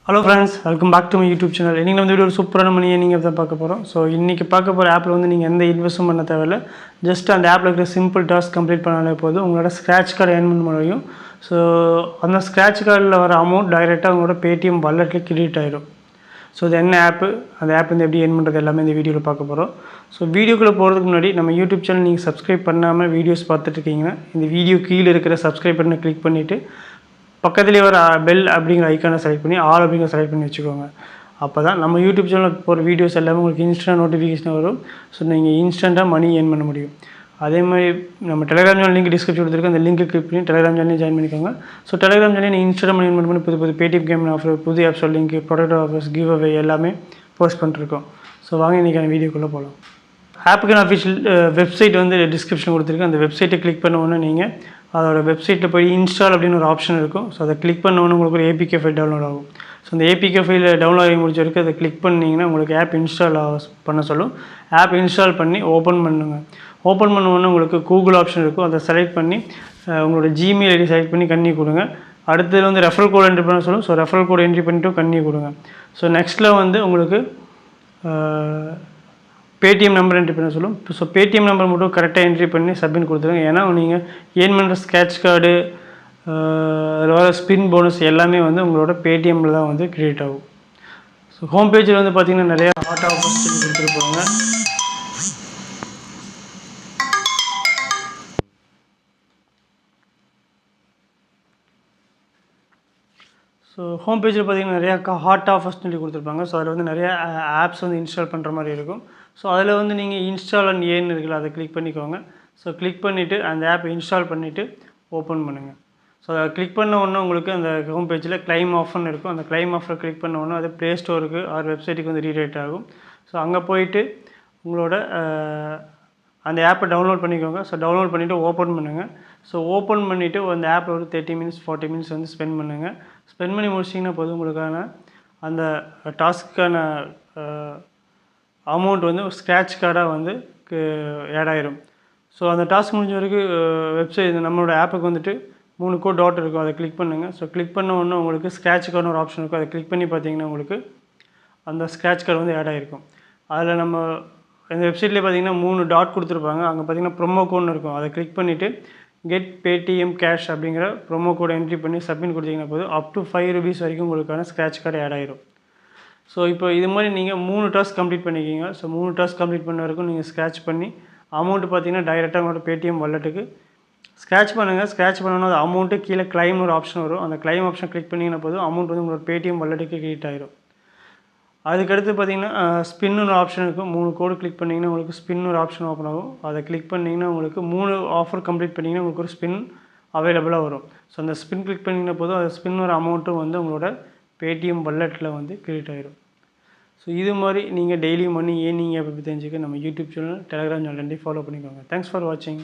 Hello friends, welcome back to my YouTube channel. இன்னைக்கு நம்ம வீடியோல சூப்பரான மணி ஏர்னிங் தான் பார்க்க போறோம். ஸோ இன்னைக்கு பார்க்க போற ஆப்ல வந்து நீங்க எந்த இன்வெஸ்ட்டும் பண்ண தேவையில்ல. ஜஸ்ட் அந்த ஆப்ல இருக்கிற சிம்பிள் டாஸ்க் கம்ப்ளீட் பண்ணாலே போதும். உங்களோட ஸ்கிராட்ச் கார்டு ஏர்ன் பண்ண முடியும். ஸோ அந்த ஸ்கிராட்ச் கார்டில் வர அமௌண்ட் டைரெக்டாக உங்களோட Paytm வாலெட்ல கிரெடிட் ஆயிடும். ஸோ இது என்ன ஆப்பு, அந்த ஆப் வந்து எப்படி ஏர்ன் பண்ணுறது எல்லாமே இந்த வீடியோவில் பார்க்க போகிறோம். ஸோ வீடியோக்குள்ளே போகிறதுக்கு முன்னாடி நம்ம யூடியூப் சேனல் நீங்கள் சப்ஸ்கிரைப் பண்ணாமல் வீடியோஸ் பார்த்துட்டு இருக்கீங்கன்னா இந்த வீடியோ கீழே இருக்கிற சப்ஸ்கிரைப் பண்ண கிளிக் பண்ணிவிட்டு பக்கத்துலேயே வர பெல் அப்படிங்கிற ஐக்கானை செலக்ட் பண்ணி ஆல் அப்படிங்கிற செலக்ட் பண்ணி வச்சுக்கோங்க. அப்போ தான் நம்ம யூடியூப் சேனலில் போகிற வீடியோஸ் எல்லாமே உங்களுக்கு இன்ஸ்டன்ட் நோட்டிஃபிகேஷன் வரும். ஸோ நீங்கள் இன்ஸ்டண்ட்டாக மணி ஏர்ன் பண்ண முடியும். அதே மாதிரி நம்ம டெலிகிராம் சேனல் லிங்க் டிஸ்கிரிப்ஷன் கொடுத்துருக்கோம். அந்த லிங்க் கிளிக் பண்ணி டெலிகிராம் சேனலையும் ஜாயின் பண்ணிக்கோங்க. ஸோ டெலிகிராம் சேனல் நீங்கள் இன்ஸ்டாகிராம் மணி ஏர்ன் பண்ணி புது Paytm கேம் ஆஃபர், புது apps link, product offers, give away எல்லாமே போஸ்ட் பண்ணிருக்கோம். ஸோ வாங்க இன்றைக்கான வீடியோக்குள்ளே போகலாம். ஆப்புக்கான அஃபிஷியல் வெப்சைட் வந்து டிஸ்கிரிப்ஷன் கொடுத்துருக்கேன். அந்த வெப்சைட்டை கிளிக் பண்ண உடனே நீங்கள் அதோட வெப்சைட்டில் போய் இன்ஸ்டால் அப்படின்னு ஒரு ஆப்ஷன் இருக்கும். ஸோ அதை கிளிக் பண்ண உடனே உங்களுக்கு ஒரு ஏபிகே ஃபைல் டவுன்லோட் ஆகும். ஸோ அந்த ஏபிகே ஃபைல் டவுன்லோட் ஆகி முடிச்ச வரைக்கும் அதை கிளிக் பண்ணிங்கன்னா உங்களுக்கு ஆப் இன்ஸ்டால் பண்ண சொல்லும். ஆப் இன்ஸ்டால் பண்ணி ஓப்பன் பண்ணுங்க. ஓப்பன் பண்ண உடனே உங்களுக்கு கூகுள் ஆப்ஷன் இருக்கும். அதை செலக்ட் பண்ணி உங்களோட ஜிமெயில் ஐடி செலக்ட் பண்ணி கண்ணி கொடுங்க. அடுத்தது வந்து ரெஃபரல் கோட் என்ட்ரி பண்ண சொல்லும். ஸோ ரெஃபரல் கோட் என்ட்ரி பண்ணிவிட்டு கண்ணி கொடுங்க. ஸோ நெக்ஸ்ட்டில் வந்து உங்களுக்கு Paytm நம்பர் என்ட்ரி பண்ண சொல்லும். ஸோ Paytm நம்பர் மட்டும் கரெக்டாக என்ட்ரி பண்ணி சப்மிட் கொடுத்துருங்க. ஏன்னா நீங்கள் ஏர்ன் பண்ணுற ஸ்க்ராட்ச் கார்டு, அதில் வர ஸ்பின் போனஸ் எல்லாமே வந்து உங்களோட Paytmல தான் வந்து கிரியேட் ஆகும். ஸோ ஹோம் பேஜில் வந்து பார்த்திங்கன்னா நிறையா ஹாட் ஆஃபர்ஸ் கொடுத்துருப்பாங்க. ஸோ ஹோம் பேஜில் பார்த்திங்கன்னா நிறையா ஹாட் ஆஃபர்ஸ் சொல்லி கொடுத்துருப்பாங்க. ஸோ அதில் வந்து நிறையா ஆப்ஸ் வந்து இன்ஸ்டால் பண்ணுற மாதிரி இருக்கும். ஸோ அதில் வந்து நீங்கள் இன்ஸ்டால் அண்ட் ஏர்ன் இருக்குல்ல, அதை கிளிக் பண்ணிக்கோங்க. ஸோ கிளிக் பண்ணிவிட்டு அந்த ஆப்பை இன்ஸ்டால் பண்ணிவிட்டு ஓப்பன் பண்ணுங்கள். ஸோ அதை கிளிக் பண்ண உடனே உங்களுக்கு அந்த ஹோம் பேஜில் கிளைம் ஆஃபர்னு இருக்கும். அந்த கிளைம் ஆஃபரை கிளிக் பண்ண உடனே அது ப்ளே ஸ்டோருக்கு ஆர் வெப்சைட்டுக்கு வந்து ரீடைரக்ட் ஆகும். ஸோ அங்கே போயிட்டு உங்களோட அந்த ஆப்பை டவுன்லோட் பண்ணிக்கோங்க. ஸோ டவுன்லோட் பண்ணிவிட்டு ஓப்பன் பண்ணுங்கள். ஸோ ஓப்பன் பண்ணிவிட்டு அந்த ஆப்பில் ஒரு 30 மினிட்ஸ் 40 மினிட்ஸ் வந்து ஸ்பெண்ட் பண்ணுங்கள். ஸ்பெண்ட் பண்ணி முடிச்சிங்கன்னா போதும் உங்களுக்கான அந்த டாஸ்க்குக்கான அமௌண்ட் வந்து ஒரு ஸ்க்ராட்ச் கார்டாக வந்து ஆட் ஆயிரும். ஸோ அந்த டாஸ்க் முடிஞ்ச வரைக்கும் வெப்சைட் நம்மளோட ஆப்புக்கு வந்துட்டு 3 கோட் டாட் இருக்கும். அதை கிளிக் பண்ணுங்கள். ஸோ கிளிக் பண்ண உடனே உங்களுக்கு ஸ்க்ராட்ச் கார்டுன்னு ஒரு ஆப்ஷன் இருக்கும். அதை கிளிக் பண்ணி பார்த்தீங்கன்னா உங்களுக்கு அந்த ஸ்க்ராட்ச் கார்டு வந்து ஆட் ஆகிருக்கும். அதில் நம்ம இந்த வெப்சைட்லேயே பார்த்தீங்கன்னா 3 டாட் கொடுத்துருப்பாங்க. அங்கே பார்த்தீங்கன்னா ப்ரோமோ கோட்னு இருக்கும். அதை கிளிக் பண்ணிவிட்டு கெட் Paytm கேஷ் அப்படிங்கிற ப்ரோமோ கோடை என்ட்ரி பண்ணி சப்மிட் கொடுத்தீங்கன்னா போதும் அப் டு 5 rupees வரைக்கும் உங்களுக்கான ஸ்க்ராட்ச் கார்டு ஆட் ஆயிரும். ஸோ இப்போ இது மாதிரி நீங்கள் 3 டாஸ்க் கம்ப்ளீட் பண்ணிக்கிங்க. ஸோ 3 டாஸ்க் கம்ப்ளீட் பண்ண வரைக்கும் நீங்கள் ஸ்க்ராட்ச் பண்ணி அமௌண்ட்டு பார்த்தீங்கன்னா டைரெக்டாக உங்களோட Paytm வாலெட்டுக்கு ஸ்க்ராட்ச் பண்ணுங்கள். ஸ்க்ராட்ச் பண்ணணும் அது அமௌண்ட்டு கீழே கிளைம்னு ஒரு ஆப்ஷன் வரும். அந்த கிளைம் ஆப்ஷன் கிளிக் பண்ணிங்கன்னா போதும் அமௌண்ட் வந்து உங்களோட Paytm வாலெட்டுக்கு கிரெடிட் ஆயிரும். அதுக்கடுத்து பார்த்தீங்கன்னா ஸ்பின்னு ஒரு ஆப்ஷன் இருக்கும். 3 கோடு கிளிக் பண்ணிங்கன்னா உங்களுக்கு ஸ்பின் ஒரு ஆப்ஷன் ஓப்பன் ஆகும். அதை கிளிக் பண்ணிங்கன்னா உங்களுக்கு 3 ஆஃபர் கம்ப்ளீட் பண்ணிங்கன்னா உங்களுக்கு ஒரு ஸ்பின் அவைலபிளாக வரும். ஸோ அந்த ஸ்பின் கிளிக் பண்ணிங்கன்னா போதும் அது ஸ்பின் ஒரு அமௌண்ட்டும் வந்து உங்களோட Paytm வாலெட்டில் வந்து கிரெடிட் ஆயிரும். ஸோ இது மாதிரி நீங்கள் டெய்லி மணி ஏர்னிங் ஆப் பற்றி தெரிஞ்சுக்க நம்ம யூடியூப் சேனல், டெலிகிராம் சேனல் ரெண்டையும் ஃபாலோ பண்ணிக்கோங்க. தேங்க்ஸ் ஃபார் வாட்சிங்.